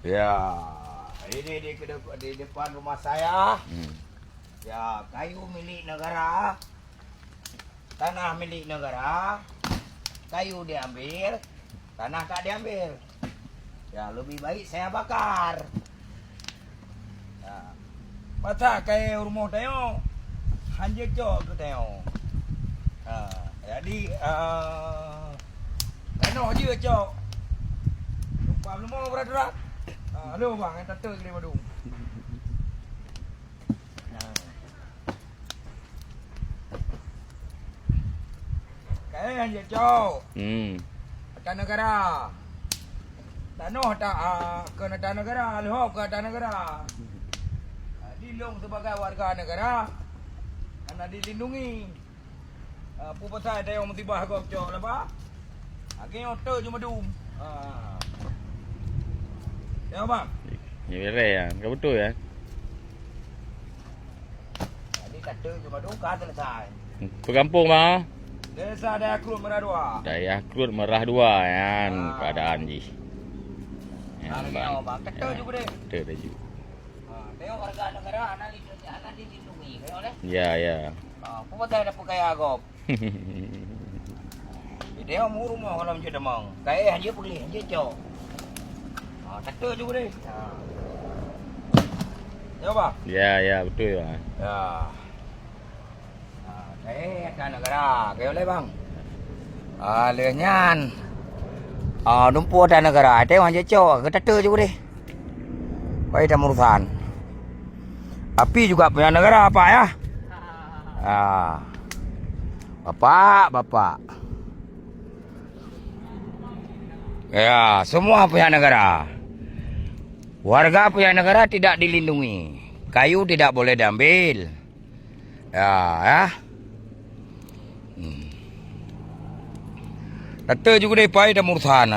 Ya, ini di depan rumah saya. Ya, kayu milik negara, tanah milik negara, kayu diambil, tanah tak diambil. Ya, lebih baik saya bakar. Ya, masa kayak rumah tayo, hanya cok ke tayo. Jadi, tanah je cok. Lupa belum mau berat-berat. Halo bang, yang tata ke dia badung. Kayak hanya cok. Tanah negara. Tanah tak ke tanah negara, lehop ke tanah negara. Dilung sebagai warga negara, karena dilindungi. Apa pasal ada yang mesti bahag cok lah pak? Akhirnya otor cuma dum. Ya bang. Ya beres ya, enggak betul ya. Jadi kata cuma dum kan selesai. Ke kampung bang. Desa Daya Krut Merah 2. Daya Krut Merah 2 kan keadaan ji. Ya, Bang, kata juga deh. Kata dah juga. Tengok warga negara anak dilindungi, tengok deh. Ya ya. Apa pasal ada pakai agop? Dia mau rumah kalau macam demang. Kayak hanya boleh, hanya cok. Kata juga deh. Ya bang. Ya ya betul ya. Ya. Kayak ada negara, kayak boleh bang. Lenyan. Numpu ada negara, tengok hanya cok. Kata juga deh. Baik dah urusan. Api juga punya negara apa ya? Bapak. Ya, semua punya negara. Warga punya negara tidak dilindungi. Kayu tidak boleh diambil. Ya. Kata juga deh, baik dah urusan.